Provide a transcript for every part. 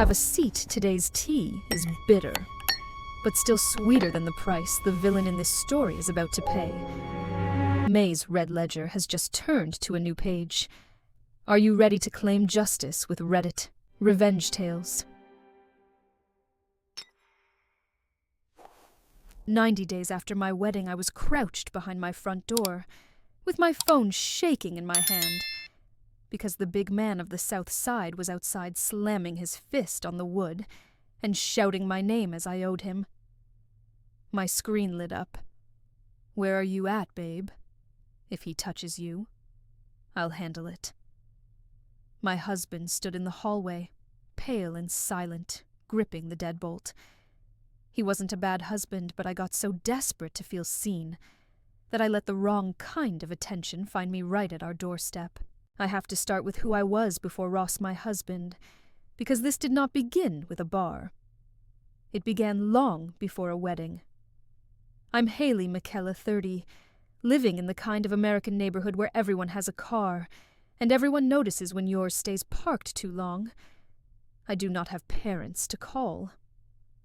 Have a seat, today's tea is bitter, but still sweeter than the price the villain in this story is about to pay. May's red ledger has just turned to a new page. Are you ready to claim justice with Reddit revenge tales? 90 days after my wedding, I was crouched behind my front door, with my phone shaking in my hand, because the big man of the South Side was outside slamming his fist on the wood and shouting my name as I owed him. My screen lit up. Where are you at, babe? If he touches you, I'll handle it. My husband stood in the hallway, pale and silent, gripping the deadbolt. He wasn't a bad husband, but I got so desperate to feel seen that I let the wrong kind of attention find me right at our doorstep. I have to start with who I was before Ross, my husband, because this did not begin with a bar. It began long before a wedding. I'm Haley McKella, 30, living in the kind of American neighborhood where everyone has a car, and everyone notices when yours stays parked too long. I do not have parents to call.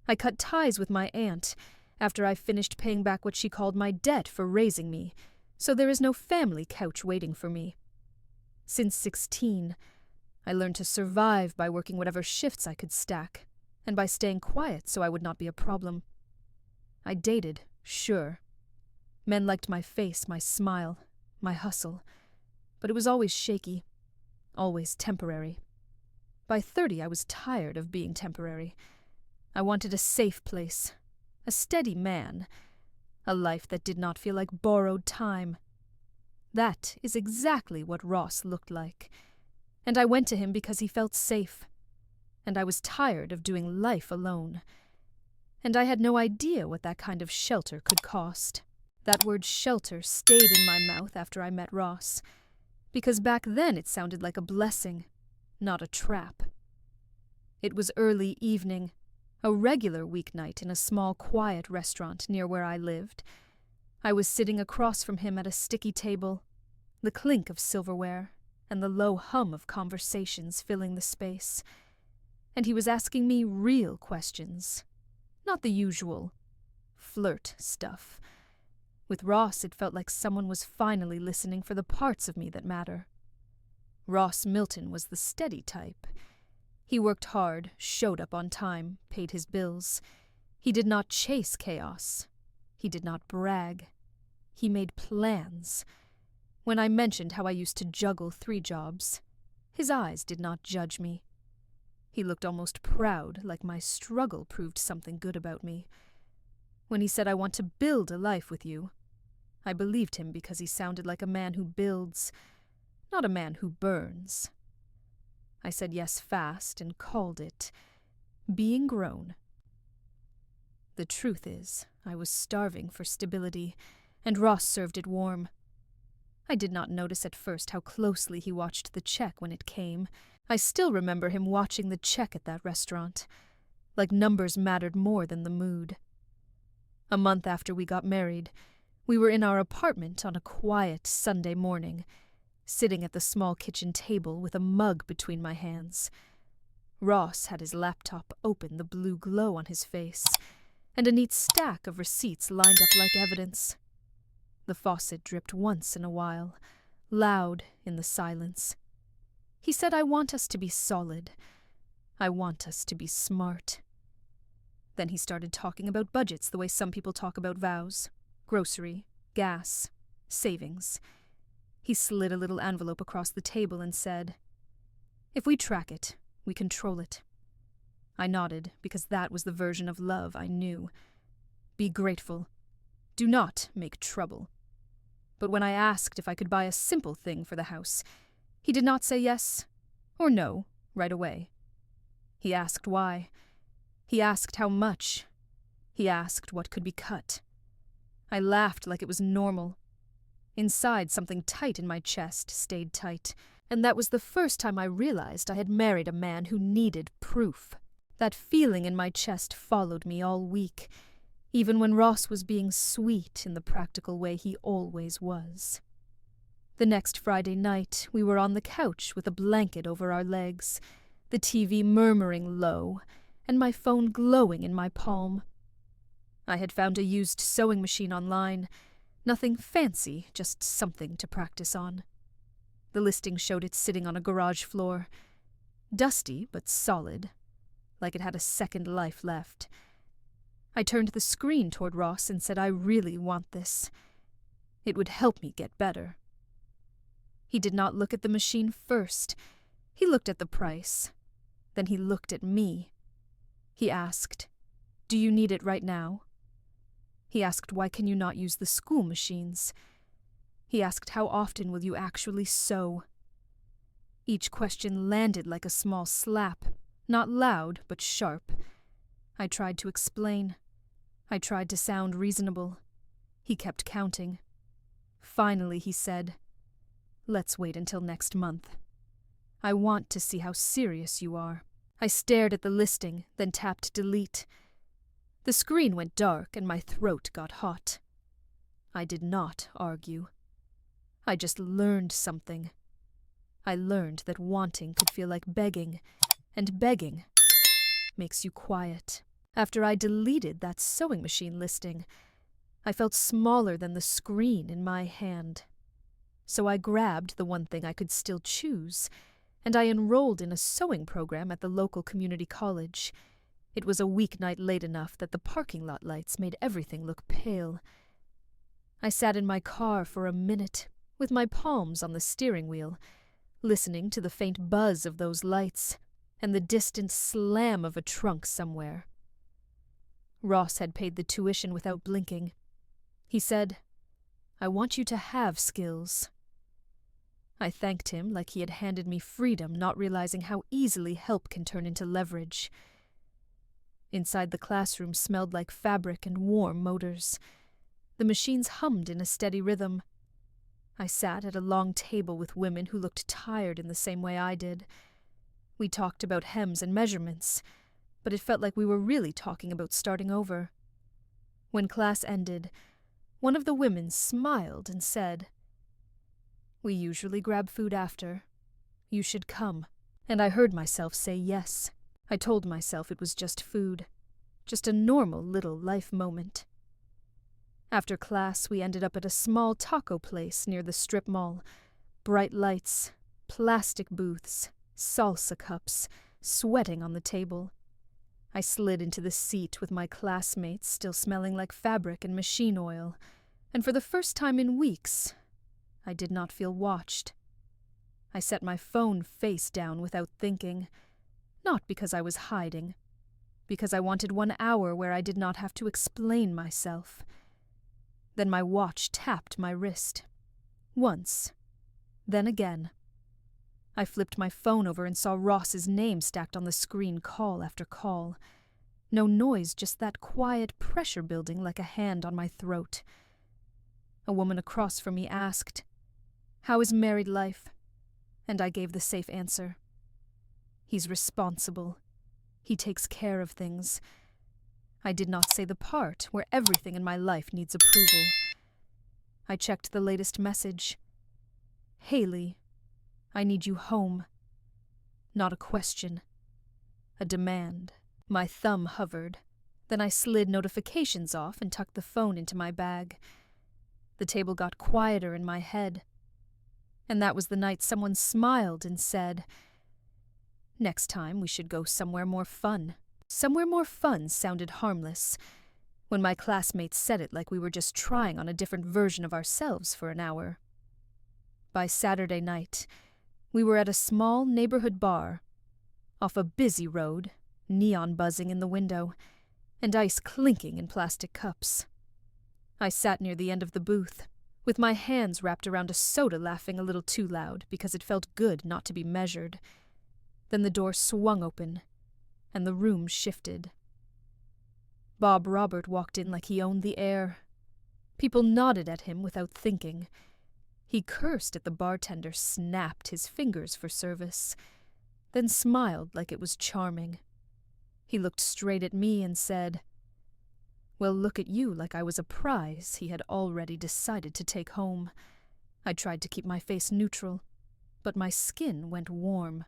I cut ties with my aunt after I finished paying back what she called my debt for raising me, so there is no family couch waiting for me. Since 16, I learned to survive by working whatever shifts I could stack, and by staying quiet so I would not be a problem. I dated, sure. Men liked my face, my smile, my hustle, but it was always shaky, always temporary. By 30, I was tired of being temporary. I wanted a safe place, a steady man, a life that did not feel like borrowed time. That is exactly what Ross looked like, and I went to him because he felt safe, and I was tired of doing life alone, and I had no idea what that kind of shelter could cost. That word shelter stayed in my mouth after I met Ross, because back then it sounded like a blessing, not a trap. It was early evening, a regular weeknight in a small, quiet restaurant near where I lived. I was sitting across from him at a sticky table, the clink of silverware and the low hum of conversations filling the space. And he was asking me real questions, not the usual flirt stuff. With Ross, it felt like someone was finally listening for the parts of me that matter. Ross Milton was the steady type. He worked hard, showed up on time, paid his bills. He did not chase chaos. He did not brag. He made plans. When I mentioned how I used to juggle 3 jobs, his eyes did not judge me. He looked almost proud, like my struggle proved something good about me. When he said, "I want to build a life with you," I believed him because he sounded like a man who builds, not a man who burns. I said yes fast and called it being grown. The truth is, I was starving for stability, and Ross served it warm. I did not notice at first how closely he watched the check when it came. I still remember him watching the check at that restaurant, like numbers mattered more than the mood. A month after we got married, we were in our apartment on a quiet Sunday morning, sitting at the small kitchen table with a mug between my hands. Ross had his laptop open, the blue glow on his face, and a neat stack of receipts lined up like evidence. The faucet dripped once in a while, loud in the silence. He said, "I want us to be solid. I want us to be smart." Then he started talking about budgets the way some people talk about vows. Grocery, gas, savings. He slid a little envelope across the table and said, "If we track it, we control it." I nodded, because that was the version of love I knew. Be grateful. Do not make trouble. But when I asked if I could buy a simple thing for the house, he did not say yes or no right away. He asked why. He asked how much. He asked what could be cut. I laughed like it was normal. Inside, something tight in my chest stayed tight, and that was the first time I realized I had married a man who needed proof. That feeling in my chest followed me all week, even when Ross was being sweet in the practical way he always was. The next Friday night, we were on the couch with a blanket over our legs, the TV murmuring low, and my phone glowing in my palm. I had found a used sewing machine online. Nothing fancy, just something to practice on. The listing showed it sitting on a garage floor. Dusty, but solid, like it had a second life left. I turned the screen toward Ross and said I really want this. It would help me get better. He did not look at the machine first. He looked at the price. Then he looked at me. He asked, "Do you need it right now?" He asked, "Why can you not use the school machines?" He asked, "How often will you actually sew?" Each question landed like a small slap, not loud, but sharp. I tried to explain. I tried to sound reasonable. He kept counting. Finally, he said, "Let's wait until next month. I want to see how serious you are." I stared at the listing, then tapped delete. The screen went dark and my throat got hot. I did not argue. I just learned something. I learned that wanting could feel like begging, and begging makes you quiet. After I deleted that sewing machine listing, I felt smaller than the screen in my hand. So I grabbed the one thing I could still choose, and I enrolled in a sewing program at the local community college. It was a weeknight late enough that the parking lot lights made everything look pale. I sat in my car for a minute, with my palms on the steering wheel, listening to the faint buzz of those lights and the distant slam of a trunk somewhere. Ross had paid the tuition without blinking. He said, "I want you to have skills." I thanked him like he had handed me freedom, not realizing how easily help can turn into leverage. Inside the classroom smelled like fabric and warm motors. The machines hummed in a steady rhythm. I sat at a long table with women who looked tired in the same way I did. We talked about hems and measurements, but it felt like we were really talking about starting over. When class ended, one of the women smiled and said, "We usually grab food after. You should come." And I heard myself say yes. I told myself it was just food, just a normal little life moment. After class, we ended up at a small taco place near the strip mall. Bright lights, plastic booths, salsa cups, sweating on the table. I slid into the seat with my classmates still smelling like fabric and machine oil, and for the first time in weeks, I did not feel watched. I set my phone face down without thinking, not because I was hiding, because I wanted 1 hour where I did not have to explain myself. Then my watch tapped my wrist. Once. Then again. I flipped my phone over and saw Ross's name stacked on the screen call after call. No noise, just that quiet pressure building like a hand on my throat. A woman across from me asked, "How is married life?" And I gave the safe answer. He's responsible. He takes care of things. I did not say the part where everything in my life needs approval. I checked the latest message. "Haley, I need you home." Not a question. A demand. My thumb hovered. Then I slid notifications off and tucked the phone into my bag. The table got quieter in my head. And that was the night someone smiled and said, "Next time we should go somewhere more fun." Somewhere more fun sounded harmless. When my classmates said it like we were just trying on a different version of ourselves for an hour. By Saturday night, we were at a small neighborhood bar, off a busy road, neon buzzing in the window, and ice clinking in plastic cups. I sat near the end of the booth, with my hands wrapped around a soda, laughing a little too loud because it felt good not to be measured. Then the door swung open, and the room shifted. Bob Robert walked in like he owned the air. People nodded at him without thinking. He cursed at the bartender, snapped his fingers for service, then smiled like it was charming. He looked straight at me and said, "Well, look at you, like I was a prize he had already decided to take home." I tried to keep my face neutral, but my skin went warm.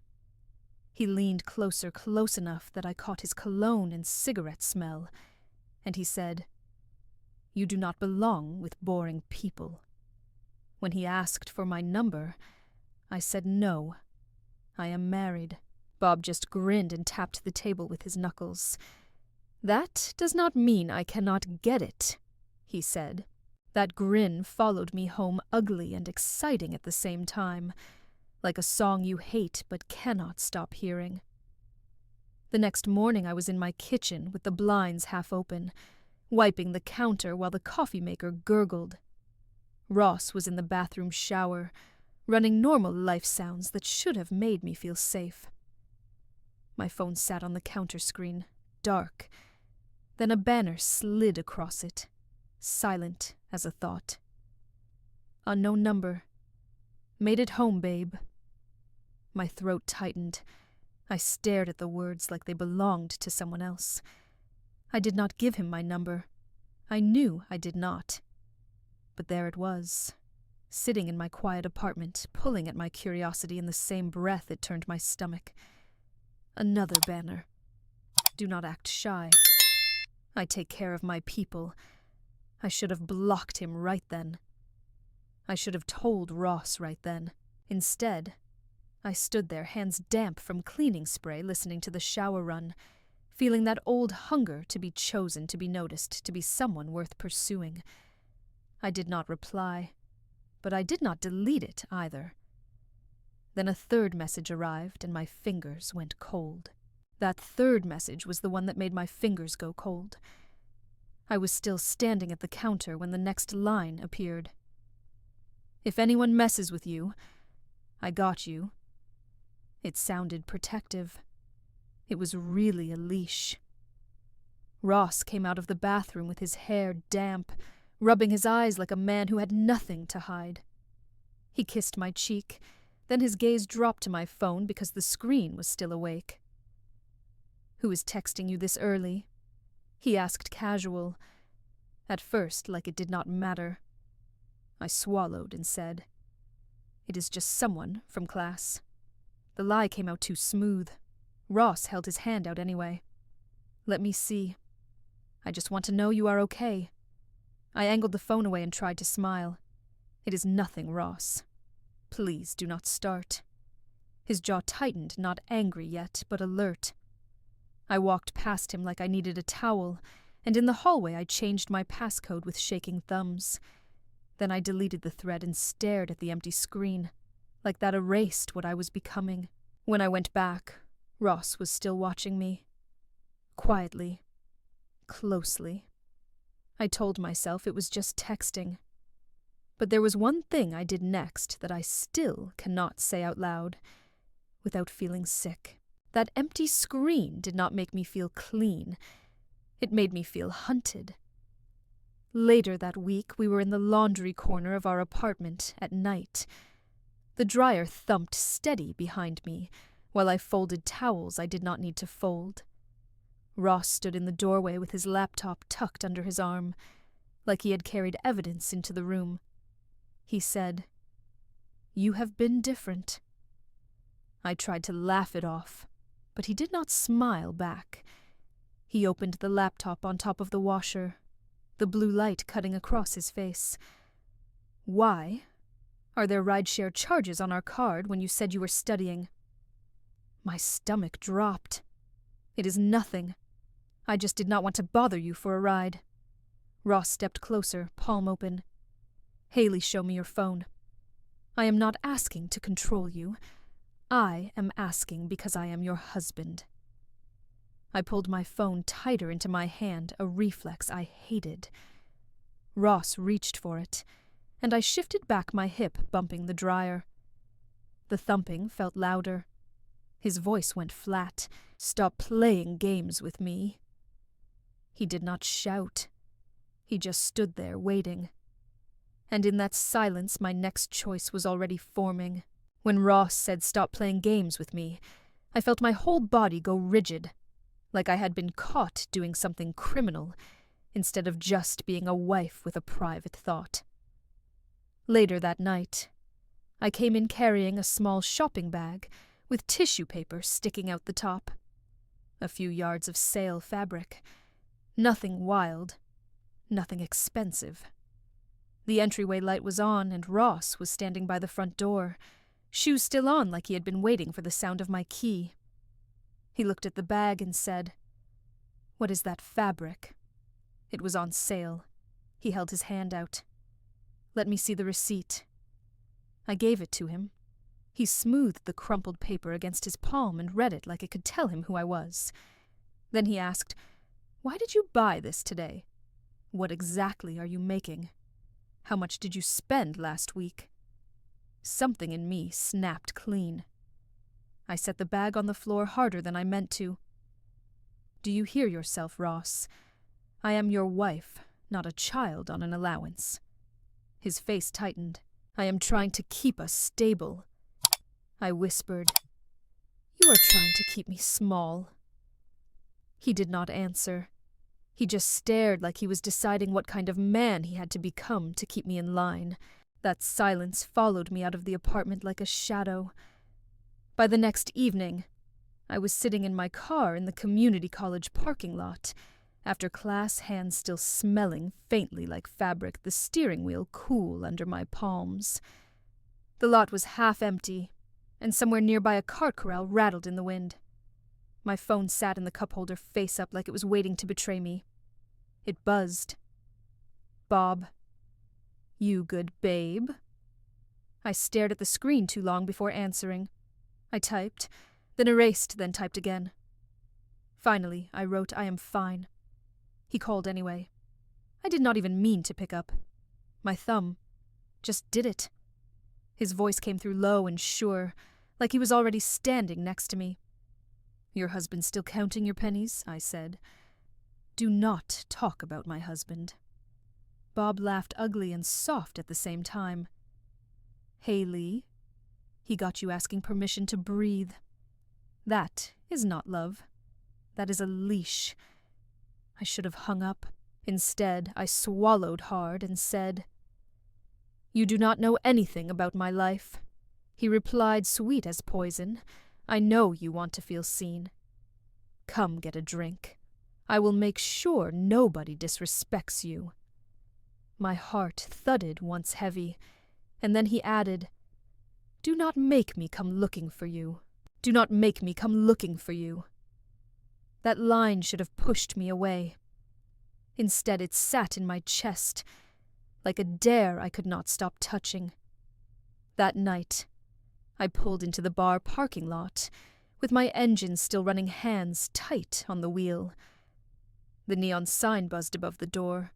He leaned closer, close enough that I caught his cologne and cigarette smell, and he said, "You do not belong with boring people." When he asked for my number, I said no. I am married. Bob just grinned and tapped the table with his knuckles. "That does not mean I cannot get it," he said. That grin followed me home, ugly and exciting at the same time, like a song you hate but cannot stop hearing. The next morning I was in my kitchen with the blinds half open, wiping the counter while the coffee maker gurgled. Ross was in the bathroom shower, running normal life sounds that should have made me feel safe. My phone sat on the counter screen, dark. Then a banner slid across it, silent as a thought. "Unknown number. Made it home, babe." My throat tightened. I stared at the words like they belonged to someone else. I did not give him my number. I knew I did not. But there it was, sitting in my quiet apartment, pulling at my curiosity in the same breath it turned my stomach. Another banner. "Do not act shy. I take care of my people." I should have blocked him right then. I should have told Ross right then. Instead, I stood there, hands damp from cleaning spray, listening to the shower run, feeling that old hunger to be chosen, to be noticed, to be someone worth pursuing. I did not reply, but I did not delete it either. Then a third message arrived, and my fingers went cold. That third message was the one that made my fingers go cold. I was still standing at the counter when the next line appeared. "If anyone messes with you, I got you." It sounded protective. It was really a leash. Ross came out of the bathroom with his hair damp, rubbing his eyes like a man who had nothing to hide. He kissed my cheek, then his gaze dropped to my phone because the screen was still awake. "Who is texting you this early?" He asked casual. At first, like it did not matter. I swallowed and said, "It is just someone from class." The lie came out too smooth. Ross held his hand out anyway. "Let me see. I just want to know you are okay." I angled the phone away and tried to smile. "It is nothing, Ross. Please do not start." His jaw tightened, not angry yet, but alert. I walked past him like I needed a towel, and in the hallway I changed my passcode with shaking thumbs. Then I deleted the thread and stared at the empty screen, like that erased what I was becoming. When I went back, Ross was still watching me. Quietly. Closely. I told myself it was just texting. But there was one thing I did next that I still cannot say out loud, without feeling sick. That empty screen did not make me feel clean. It made me feel hunted. Later that week, we were in the laundry corner of our apartment at night. The dryer thumped steady behind me, while I folded towels I did not need to fold. Ross stood in the doorway with his laptop tucked under his arm, like he had carried evidence into the room. He said, "You have been different." I tried to laugh it off, but he did not smile back. He opened the laptop on top of the washer, the blue light cutting across his face. "Why? Are there rideshare charges on our card when you said you were studying?" My stomach dropped. "It is nothing. I just did not want to bother you for a ride." Ross stepped closer, palm open. "Haley, show me your phone. I am not asking to control you. I am asking because I am your husband." I pulled my phone tighter into my hand, a reflex I hated. Ross reached for it, and I shifted back my hip, bumping the dryer. The thumping felt louder. His voice went flat. "Stop playing games with me." He did not shout. He just stood there, waiting. And in that silence, my next choice was already forming. When Ross said, "Stop playing games with me," I felt my whole body go rigid, like I had been caught doing something criminal, instead of just being a wife with a private thought. Later that night, I came in carrying a small shopping bag, with tissue paper sticking out the top. A few yards of sail fabric. Nothing wild, nothing expensive. The entryway light was on, and Ross was standing by the front door, shoes still on like he had been waiting for the sound of my key. He looked at the bag and said, "What is that fabric?" It was on sale. He held his hand out. "Let me see the receipt." I gave it to him. He smoothed the crumpled paper against his palm and read it like it could tell him who I was. Then he asked, "Why did you buy this today? What exactly are you making? How much did you spend last week?" Something in me snapped clean. I set the bag on the floor harder than I meant to. "Do you hear yourself, Ross? I am your wife, not a child on an allowance." His face tightened. "I am trying to keep us stable." I whispered, "You are trying to keep me small." He did not answer. He just stared like he was deciding what kind of man he had to become to keep me in line. That silence followed me out of the apartment like a shadow. By the next evening, I was sitting in my car in the community college parking lot, after class, hands still smelling faintly like fabric, the steering wheel cool under my palms. The lot was half empty, and somewhere nearby a cart corral rattled in the wind. My phone sat in the cup holder face up like it was waiting to betray me. It buzzed. "Bob." "You good babe?" I stared at the screen too long before answering. I typed, then erased, then typed again. Finally, I wrote, "I am fine." He called anyway. I did not even mean to pick up. My thumb just did it. His voice came through low and sure, like he was already standing next to me. "Your husband still counting your pennies?" I said. "Do not talk about my husband." Bob laughed ugly and soft at the same time. "Haley, he got you asking permission to breathe. That is not love. That is a leash." I should have hung up. Instead, I swallowed hard and said, "You do not know anything about my life." He replied, sweet as poison, "I know you want to feel seen. Come get a drink. I will make sure nobody disrespects you." My heart thudded once heavy, and then he added, "Do not make me come looking for you. Do not make me come looking for you." That line should have pushed me away. Instead, it sat in my chest, like a dare I could not stop touching. That night, I pulled into the bar parking lot, with my engine still running, hands tight on the wheel. The neon sign buzzed above the door,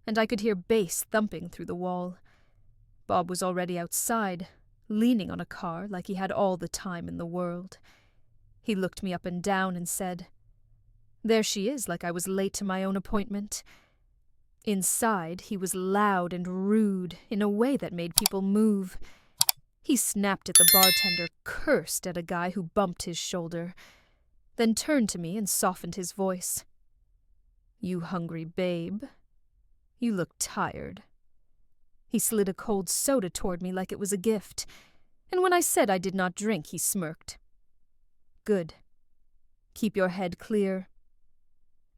and I could hear bass thumping through the wall. Bob was already outside, leaning on a car like he had all the time in the world. He looked me up and down and said, "There she is, like I was late to my own appointment." Inside, he was loud and rude in a way that made people move. He snapped at the bartender, cursed at a guy who bumped his shoulder, then turned to me and softened his voice. "You hungry, babe? You look tired." He slid a cold soda toward me like it was a gift, and when I said I did not drink, he smirked. "Good. Keep your head clear."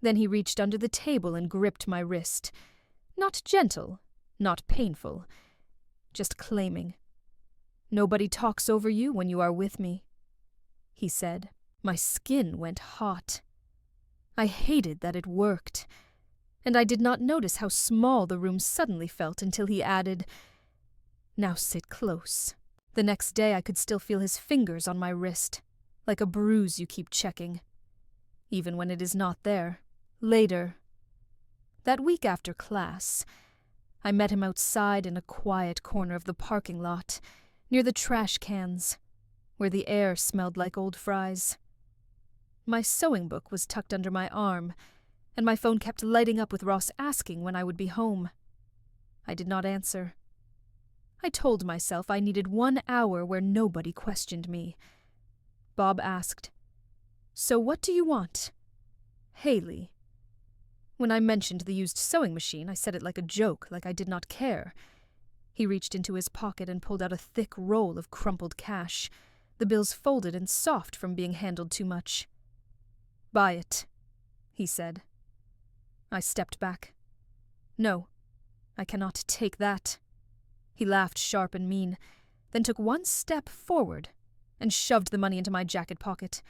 Then he reached under the table and gripped my wrist. Not gentle, not painful, just claiming. "Nobody talks over you when you are with me," he said. My skin went hot. I hated that it worked, and I did not notice how small the room suddenly felt until he added, "Now sit close." The next day I could still feel his fingers on my wrist, like a bruise you keep checking, even when it is not there. Later, that week after class, I met him outside in a quiet corner of the parking lot, near the trash cans, where the air smelled like old fries. My sewing book was tucked under my arm, and my phone kept lighting up with Ross asking when I would be home. I did not answer. I told myself I needed 1 hour where nobody questioned me. Bob asked, "So what do you want?" "Haley." When I mentioned the used sewing machine, I said it like a joke, like I did not care. He reached into his pocket and pulled out a thick roll of crumpled cash, the bills folded and soft from being handled too much. "Buy it," he said. I stepped back. "No, I cannot take that." He laughed sharp and mean, then took one step forward and shoved the money into my jacket pocket.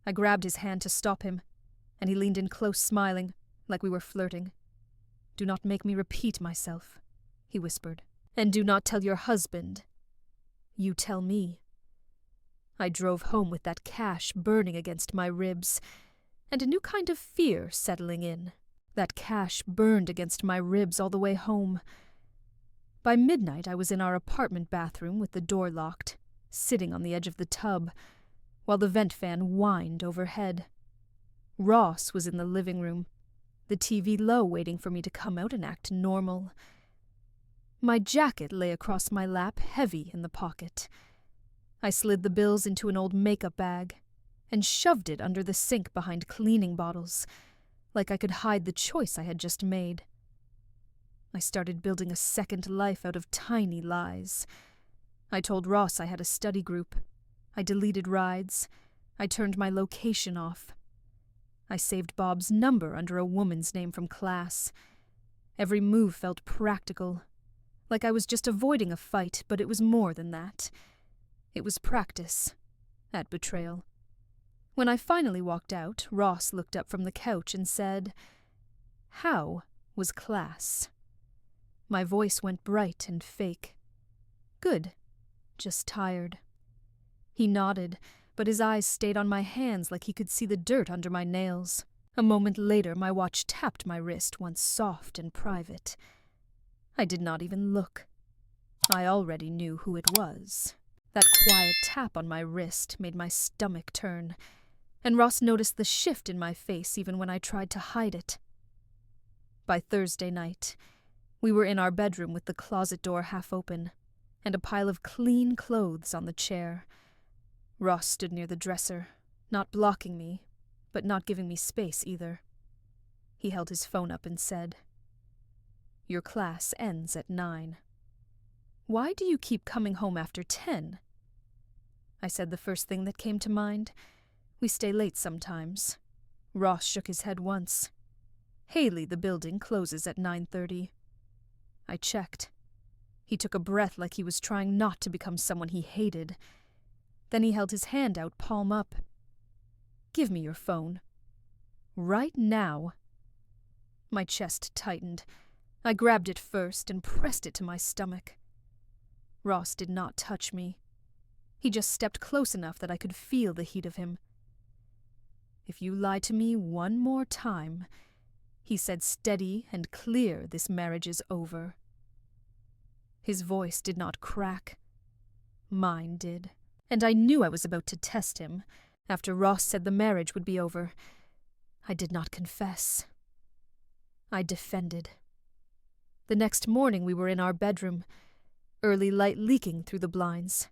I grabbed his hand to stop him, and he leaned in close, smiling, like we were flirting. "Do not make me repeat myself," he whispered. "And do not tell your husband. You tell me." I drove home with that cash burning against my ribs, and a new kind of fear settling in. That cash burned against my ribs all the way home. By midnight I was in our apartment bathroom with the door locked, sitting on the edge of the tub, while the vent fan whined overhead. Ross was in the living room, the TV low, waiting for me to come out and act normal. My jacket lay across my lap, heavy in the pocket. I slid the bills into an old makeup bag and shoved it under the sink behind cleaning bottles, like I could hide the choice I had just made. I started building a second life out of tiny lies. I told Ross I had a study group. I deleted rides. I turned my location off. I saved Bob's number under a woman's name from class. Every move felt practical, like I was just avoiding a fight, but it was more than that. It was practice at betrayal. When I finally walked out, Ross looked up from the couch and said, "How was class?" My voice went bright and fake. "Good, just tired." He nodded, but his eyes stayed on my hands like he could see the dirt under my nails. A moment later, my watch tapped my wrist, once soft and private. I did not even look. I already knew who it was. That quiet tap on my wrist made my stomach turn, and Ross noticed the shift in my face even when I tried to hide it. By Thursday night, we were in our bedroom with the closet door half open, and a pile of clean clothes on the chair. Ross stood near the dresser, not blocking me, but not giving me space either. He held his phone up and said, "Your class ends at 9. Why do you keep coming home after 10? I said the first thing that came to mind. "We stay late sometimes." Ross shook his head once. "Haley, the building, closes at 9:30. I checked. He took a breath like he was trying not to become someone he hated. Then he held his hand out, palm up. "Give me your phone. Right now." My chest tightened. I grabbed it first and pressed it to my stomach. Ross did not touch me. He just stepped close enough that I could feel the heat of him. "If you lie to me one more time," he said, steady and clear, "this marriage is over." His voice did not crack. Mine did. And I knew I was about to test him. After Ross said the marriage would be over, I did not confess. I defended. The next morning we were in our bedroom, early light leaking through the blinds,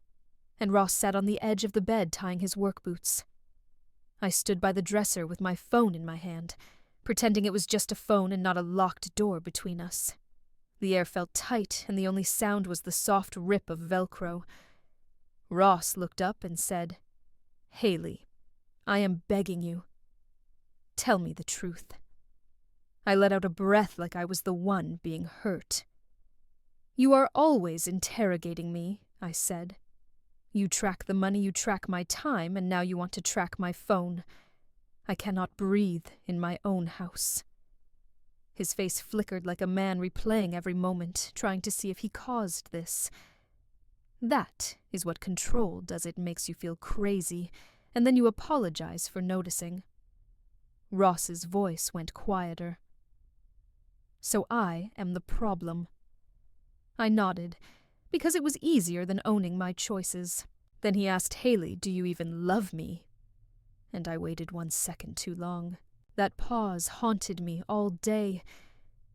and Ross sat on the edge of the bed tying his work boots. I stood by the dresser with my phone in my hand, pretending it was just a phone and not a locked door between us. The air felt tight, and the only sound was the soft rip of Velcro. Ross looked up and said, "Haley, I am begging you. Tell me the truth." I let out a breath like I was the one being hurt. "You are always interrogating me," I said. "You track the money, you track my time, and now you want to track my phone. I cannot breathe in my own house." His face flickered like a man replaying every moment, trying to see if he caused this. That is what control does. It makes you feel crazy, and then you apologize for noticing. Ross's voice went quieter. "So I am the problem." I nodded, because it was easier than owning my choices. Then he asked, "Haley, do you even love me?" And I waited 1 second too long. That pause haunted me all day,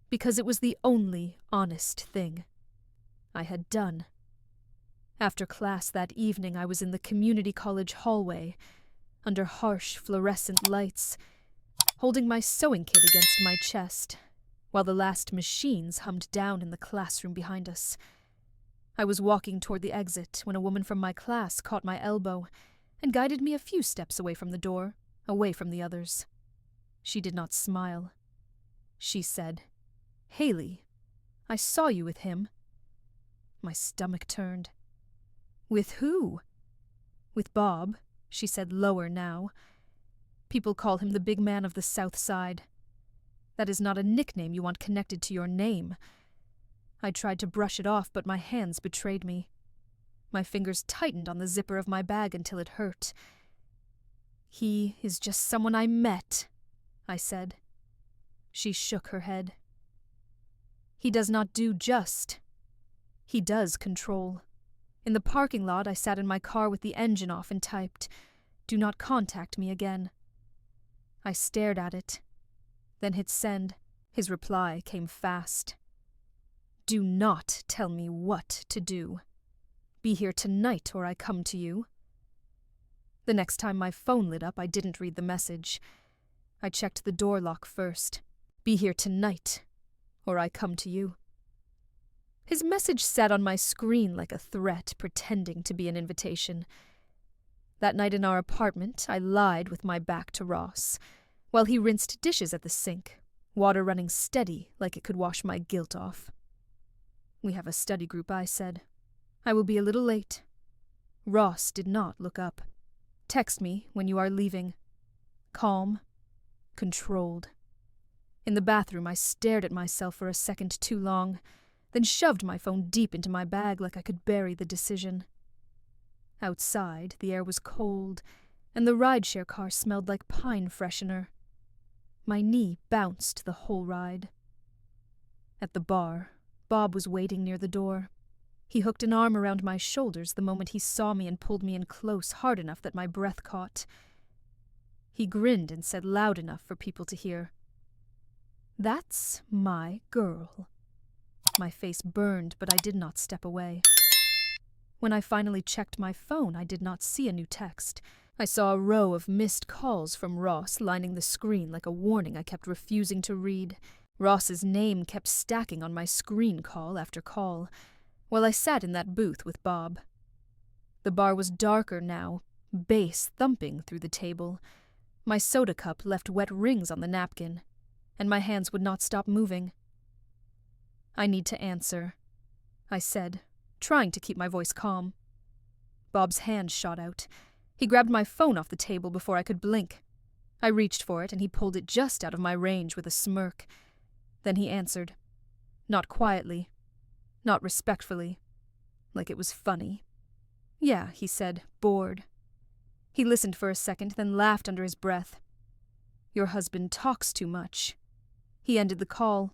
because it was the only honest thing I had done. After class that evening, I was in the community college hallway, under harsh fluorescent lights, holding my sewing kit against my chest, while the last machines hummed down in the classroom behind us. I was walking toward the exit when a woman from my class caught my elbow and guided me a few steps away from the door, away from the others. She did not smile. She said, "Haley, I saw you with him." My stomach turned. "With who?" "With Bob," she said lower now. "People call him the big man of the South Side. That is not a nickname you want connected to your name." I tried to brush it off, but my hands betrayed me. My fingers tightened on the zipper of my bag until it hurt. "He is just someone I met," I said. She shook her head. "He does not do just. He does control. In the parking lot, I sat in my car with the engine off and typed, 'Do not contact me again.' I stared at it, then hit send. His reply came fast. 'Do not tell me what to do. Be here tonight or I come to you.' The next time my phone lit up, I didn't read the message. I checked the door lock first. 'Be here tonight or I come to you.' His message sat on my screen like a threat, pretending to be an invitation. That night in our apartment, I lied with my back to Ross, while he rinsed dishes at the sink, water running steady like it could wash my guilt off. 'We have a study group,' I said. 'I will be a little late.' Ross did not look up. 'Text me when you are leaving.' Calm, controlled. In the bathroom, I stared at myself for a second too long, then shoved my phone deep into my bag like I could bury the decision. Outside, the air was cold, and the rideshare car smelled like pine freshener. My knee bounced the whole ride. At the bar, Bob was waiting near the door. He hooked an arm around my shoulders the moment he saw me and pulled me in close, hard enough that my breath caught. He grinned and said loud enough for people to hear, "That's my girl." My face burned, but I did not step away. When I finally checked my phone, I did not see a new text. I saw a row of missed calls from Ross lining the screen like a warning I kept refusing to read. Ross's name kept stacking on my screen call after call, while I sat in that booth with Bob. The bar was darker now, bass thumping through the table. My soda cup left wet rings on the napkin, and my hands would not stop moving. "I need to answer," I said, trying to keep my voice calm. Bob's hand shot out. He grabbed my phone off the table before I could blink. I reached for it, and he pulled it just out of my range with a smirk. Then he answered. Not quietly. Not respectfully. Like it was funny. "Yeah," he said, bored. He listened for a second, then laughed under his breath. "Your husband talks too much." He ended the call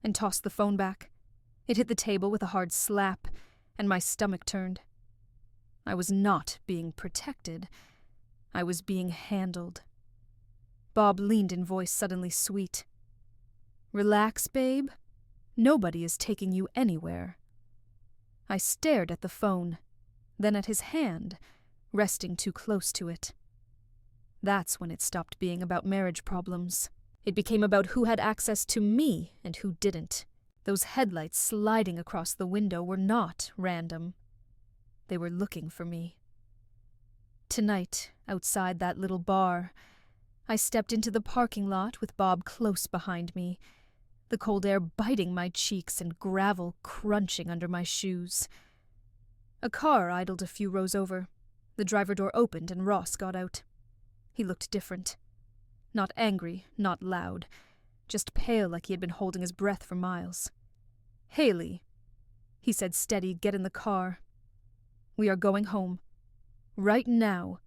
and tossed the phone back. It hit the table with a hard slap, and my stomach turned. I was not being protected. I was being handled. Bob leaned in voice suddenly sweet. "Relax, babe. Nobody is taking you anywhere." I stared at the phone, then at his hand, resting too close to it. That's when it stopped being about marriage problems. It became about who had access to me and who didn't. Those headlights sliding across the window were not random. They were looking for me. Tonight, outside that little bar, I stepped into the parking lot with Bob close behind me, the cold air biting my cheeks and gravel crunching under my shoes. A car idled a few rows over. The driver door opened and Ross got out. He looked different. Not angry, not loud, just pale like he had been holding his breath for miles. "Haley," he said steady, "get in the car. We are going home. Right now."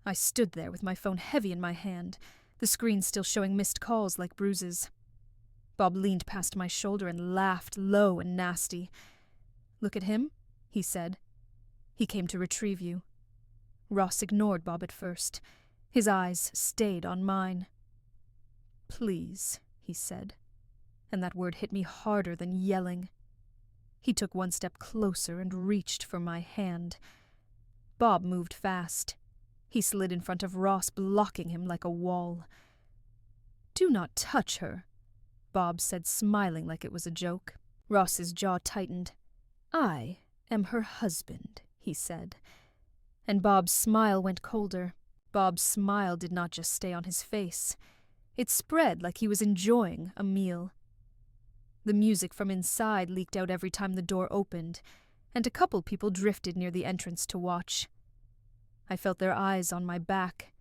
I stood there with my phone heavy in my hand, the screen still showing missed calls like bruises. Bob leaned past my shoulder and laughed low and nasty. "Look at him," he said. "He came to retrieve you." Ross ignored Bob at first. His eyes stayed on mine. "Please," he said, and that word hit me harder than yelling. He took one step closer and reached for my hand. Bob moved fast. He slid in front of Ross, blocking him like a wall. "Do not touch her," Bob said, smiling like it was a joke. Ross's jaw tightened. "I am her husband," he said. And Bob's smile went colder. Bob's smile did not just stay on his face. It spread like he was enjoying a meal. The music from inside leaked out every time the door opened, and a couple people drifted near the entrance to watch. I felt their eyes on my back.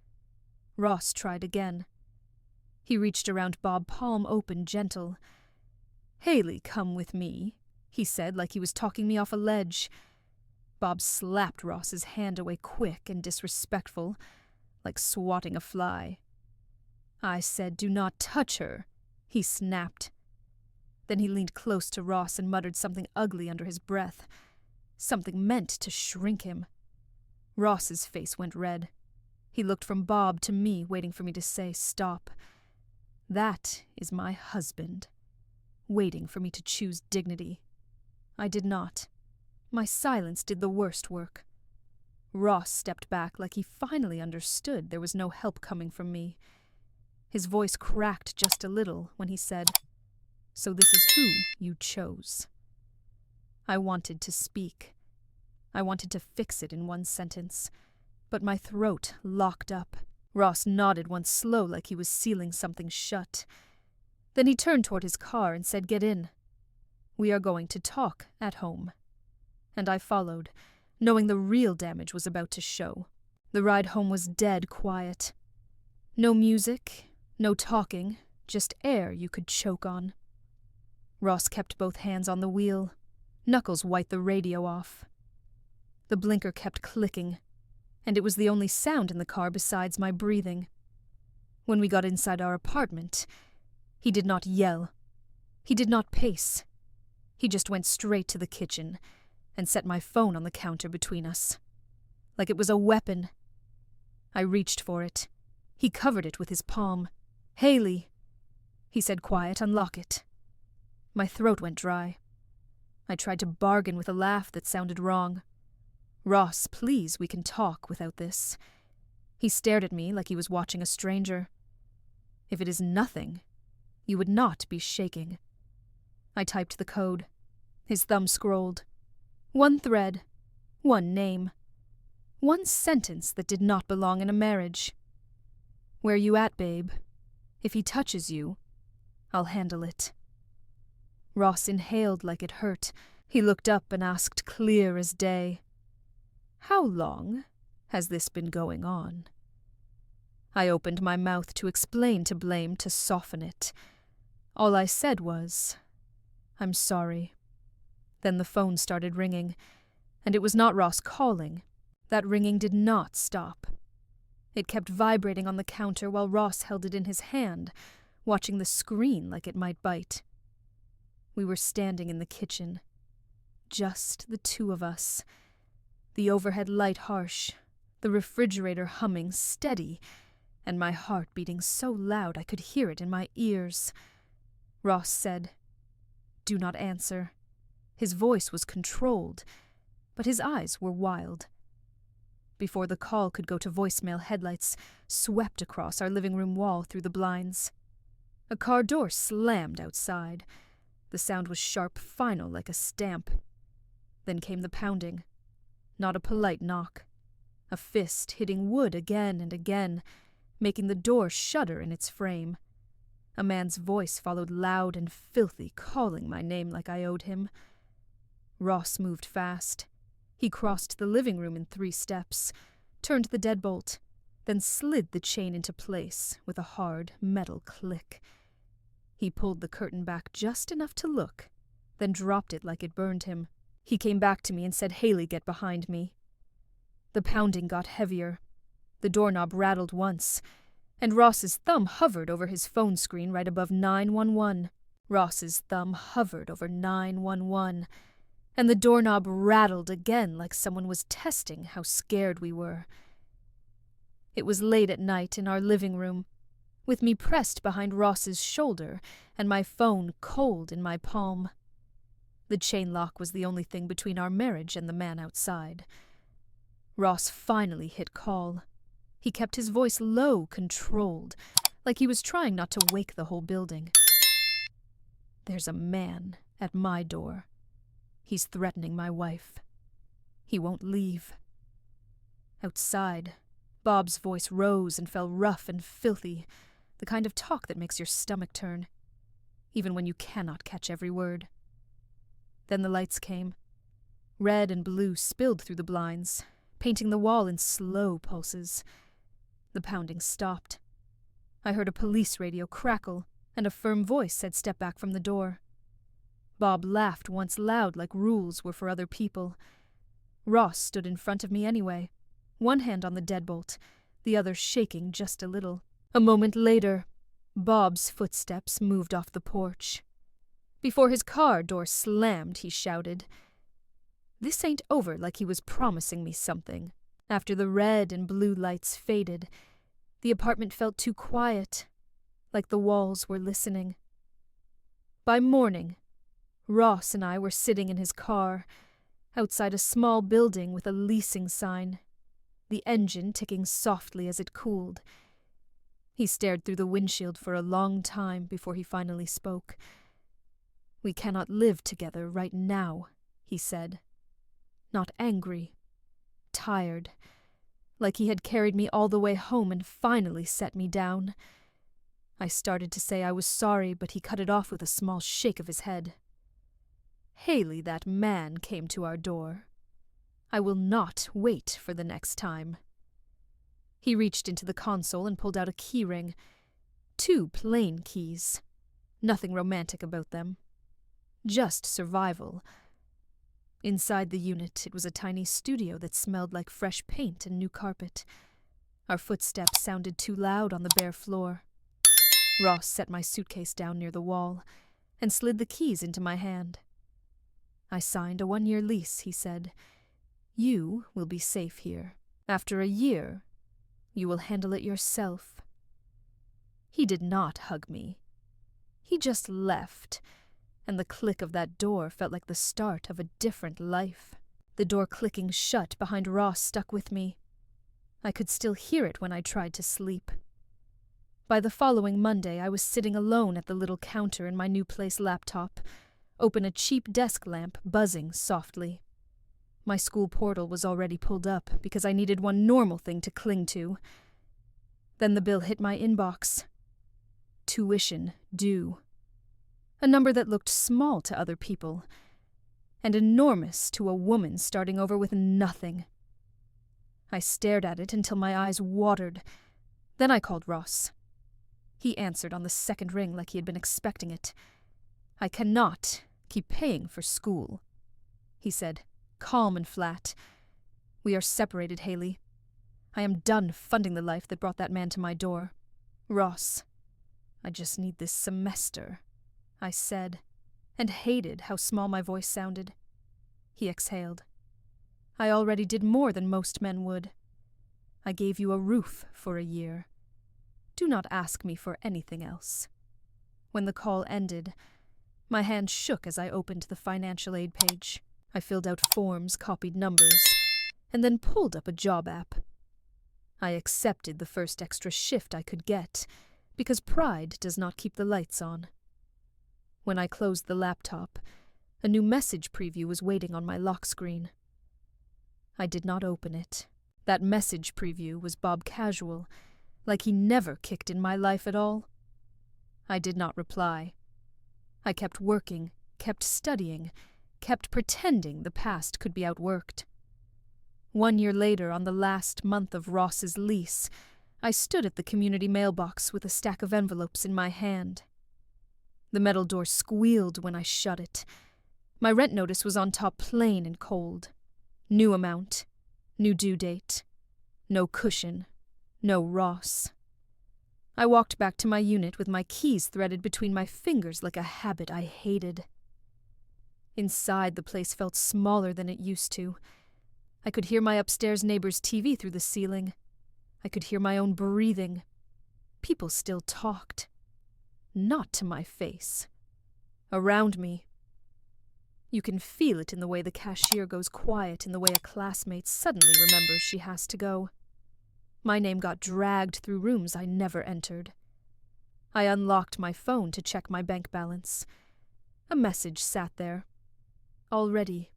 Ross tried again. He reached around Bob, palm open, gentle. "Haley, come with me," he said like he was talking me off a ledge. Bob slapped Ross's hand away quick and disrespectful, like swatting a fly. I said, "Do not touch her," he snapped. Then he leaned close to Ross and muttered something ugly under his breath, something meant to shrink him. Ross's face went red. He looked from Bob to me, waiting for me to say, "Stop. That is my husband," waiting for me to choose dignity. I did not. My silence did the worst work. Ross stepped back like he finally understood there was no help coming from me. His voice cracked just a little when he said, "So this is who you chose." I wanted to speak. I wanted to fix it in one sentence, but my throat locked up. Ross nodded once slow like he was sealing something shut. Then he turned toward his car and said, "Get in. We are going to talk at home." And I followed, knowing the real damage was about to show. The ride home was dead quiet. No music, no talking, just air you could choke on. Ross kept both hands on the wheel. Knuckles wiped the radio off. The blinker kept clicking, and it was the only sound in the car besides my breathing. When we got inside our apartment, he did not yell. He did not pace. He just went straight to the kitchen and set my phone on the counter between us, like it was a weapon. I reached for it. He covered it with his palm. "Haley," he said quiet, "unlock it." My throat went dry. I tried to bargain with a laugh that sounded wrong. "Ross, please, we can talk without this." He stared at me like he was watching a stranger. "If it is nothing, you would not be shaking." I typed the code. His thumb scrolled. One thread, one name, one sentence that did not belong in a marriage. "Where you at, babe? If he touches you, I'll handle it." Ross inhaled like it hurt. He looked up and asked clear as day, "How long has this been going on?" I opened my mouth to explain, to blame, to soften it. All I said was, "I'm sorry." Then the phone started ringing, and it was not Ross calling. That ringing did not stop. It kept vibrating on the counter while Ross held it in his hand, watching the screen like it might bite. We were standing in the kitchen, just the two of us. The overhead light harsh, the refrigerator humming steady, and my heart beating so loud I could hear it in my ears. Ross said, "Do not answer." His voice was controlled, but his eyes were wild. Before the call could go to voicemail, headlights swept across our living room wall through the blinds. A car door slammed outside. The sound was sharp, final, like a stamp. Then came the pounding. Not a polite knock. A fist hitting wood again and again, making the door shudder in its frame. A man's voice followed loud and filthy, calling my name like I owed him. Ross moved fast. He crossed the living room in 3 steps, turned the deadbolt, then slid the chain into place with a hard metal click. He pulled the curtain back just enough to look, then dropped it like it burned him. He came back to me and said, "Haley, get behind me." The pounding got heavier. The doorknob rattled once, and Ross's thumb hovered over his phone screen right above 911. Ross's thumb hovered over 911, and the doorknob rattled again like someone was testing how scared we were. It was late at night in our living room, with me pressed behind Ross's shoulder and my phone cold in my palm. The chain lock was the only thing between our marriage and the man outside. Ross finally hit call. He kept his voice low, controlled, like he was trying not to wake the whole building. "There's a man at my door. He's threatening my wife." He won't leave. Outside, Bob's voice rose and fell rough and filthy, the kind of talk that makes your stomach turn, even when you cannot catch every word. Then the lights came. Red and blue spilled through the blinds, painting the wall in slow pulses. The pounding stopped. I heard a police radio crackle, and a firm voice said, "Step back from the door." Bob laughed once loud like rules were for other people. Ross stood in front of me anyway, one hand on the deadbolt, the other shaking just a little. A moment later, Bob's footsteps moved off the porch. Before his car door slammed, he shouted. This ain't over like he was promising me something. After the red and blue lights faded, the apartment felt too quiet, like the walls were listening. By morning, Ross and I were sitting in his car, outside a small building with a leasing sign, the engine ticking softly as it cooled. He stared through the windshield for a long time before he finally spoke. "We cannot live together right now," he said. Not angry, tired, like he had carried me all the way home and finally set me down. I started to say I was sorry, but he cut it off with a small shake of his head. "Haley, that man came to our door. I will not wait for the next time." He reached into the console and pulled out a key ring. 2 plain keys. Nothing romantic about them. Just survival. Inside the unit, it was a tiny studio that smelled like fresh paint and new carpet. Our footsteps sounded too loud on the bare floor. Ross set my suitcase down near the wall and slid the keys into my hand. "I signed a 1-year lease," he said. "You will be safe here. After a year, you will handle it yourself." He did not hug me. He just left, and the click of that door felt like the start of a different life. The door clicking shut behind Ross stuck with me. I could still hear it when I tried to sleep. By the following Monday, I was sitting alone at the little counter in my new place laptop, open a cheap desk lamp buzzing softly. My school portal was already pulled up because I needed one normal thing to cling to. Then the bill hit my inbox. Tuition due. A number that looked small to other people, and enormous to a woman starting over with nothing. I stared at it until my eyes watered. Then I called Ross. He answered on the second ring like he had been expecting it. "I cannot keep paying for school," he said, calm and flat. "We are separated, Haley. I am done funding the life that brought that man to my door. Ross, I just need this semester," I said, and hated how small my voice sounded. He exhaled. "I already did more than most men would. I gave you a roof for a year. Do not ask me for anything else." When the call ended, my hand shook as I opened the financial aid page. I filled out forms, copied numbers, and then pulled up a job app. I accepted the first extra shift I could get, because pride does not keep the lights on. When I closed the laptop, a new message preview was waiting on my lock screen. I did not open it. That message preview was Bob casual, like he never kicked in my life at all. I did not reply. I kept working, kept studying, kept pretending the past could be outworked. 1 year later, on the last month of Ross's lease, I stood at the community mailbox with a stack of envelopes in my hand. The metal door squealed when I shut it. My rent notice was on top, plain and cold. New amount, new due date, no cushion, no Ross. I walked back to my unit with my keys threaded between my fingers like a habit I hated. Inside, the place felt smaller than it used to. I could hear my upstairs neighbor's TV through the ceiling. I could hear my own breathing. People still talked. Not to my face. Around me. You can feel it in the way the cashier goes quiet, in the way a classmate suddenly remembers she has to go. My name got dragged through rooms I never entered. I unlocked my phone to check my bank balance. A message sat there. Already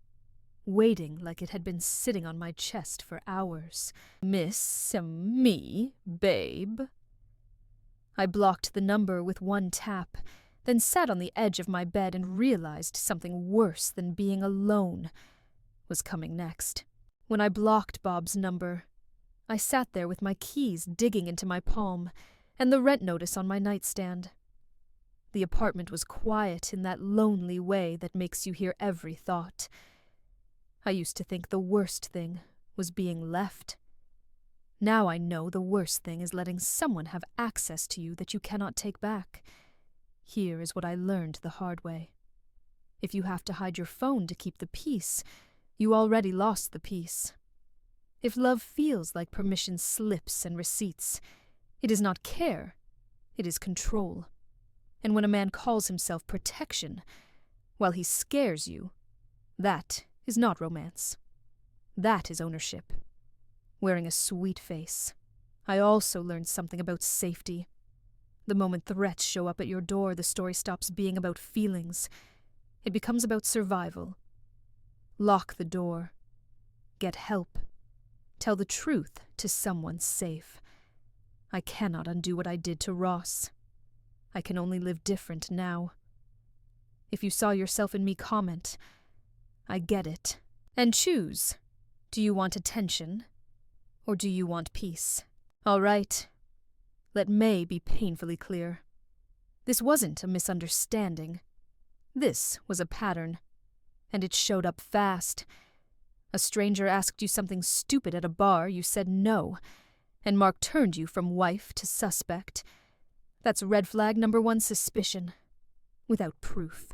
waiting like it had been sitting on my chest for hours. "Miss me, babe?" I blocked the number with one tap, then sat on the edge of my bed and realized something worse than being alone was coming next. When I blocked Bob's number, I sat there with my keys digging into my palm and the rent notice on my nightstand. The apartment was quiet in that lonely way that makes you hear every thought. I used to think the worst thing was being left. Now I know the worst thing is letting someone have access to you that you cannot take back. Here is what I learned the hard way. If you have to hide your phone to keep the peace, you already lost the peace. If love feels like permission slips and receipts, it is not care, it is control. And when a man calls himself protection, while he scares you, that is not romance. That is ownership. Wearing a sweet face. I also learned something about safety. The moment threats show up at your door, the story stops being about feelings. It becomes about survival. Lock the door. Get help. Tell the truth to someone safe. I cannot undo what I did to Ross. I can only live different now. If you saw yourself in me, comment. I get it. And choose. Do you want attention? Or do you want peace? All right. Let May be painfully clear. This wasn't a misunderstanding. This was a pattern. And it showed up fast. A stranger asked you something stupid at a bar, you said no, and Mark turned you from wife to suspect. That's red flag number 1, suspicion. Without proof.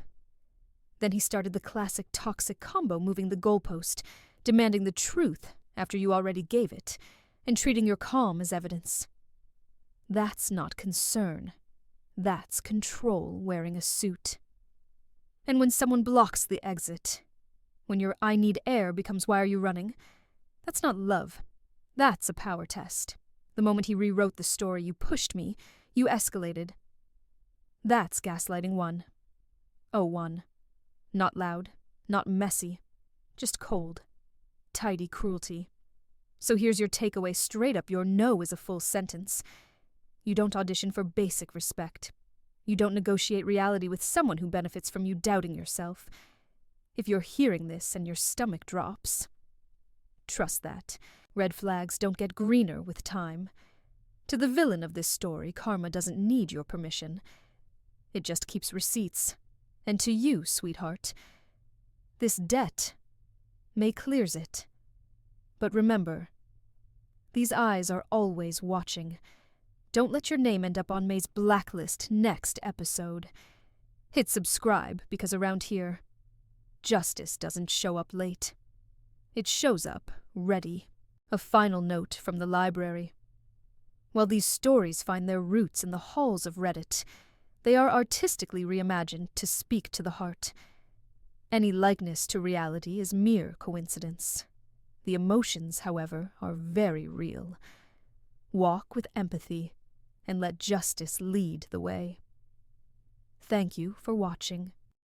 Then he started the classic toxic combo, moving the goalpost, demanding the truth after you already gave it, and treating your calm as evidence. That's not concern. That's control wearing a suit. And when someone blocks the exit, when your "I need air" becomes "Why are you running?" That's not love. That's a power test. The moment he rewrote the story, you pushed me, you escalated. That's gaslighting 1. Oh, 1. Not loud, not messy, just cold. Tidy cruelty. So here's your takeaway straight up. Your no is a full sentence. You don't audition for basic respect. You don't negotiate reality with someone who benefits from you doubting yourself. If you're hearing this and your stomach drops, trust that. Red flags don't get greener with time. To the villain of this story, karma doesn't need your permission. It just keeps receipts. And to you, sweetheart, this debt May clears it. But remember, these eyes are always watching. Don't let your name end up on May's blacklist next episode. Hit subscribe, because around here, justice doesn't show up late. It shows up ready. A final note from the library. While these stories find their roots in the halls of Reddit, they are artistically reimagined to speak to the heart. Any likeness to reality is mere coincidence. The emotions, however, are very real. Walk with empathy and let justice lead the way. Thank you for watching.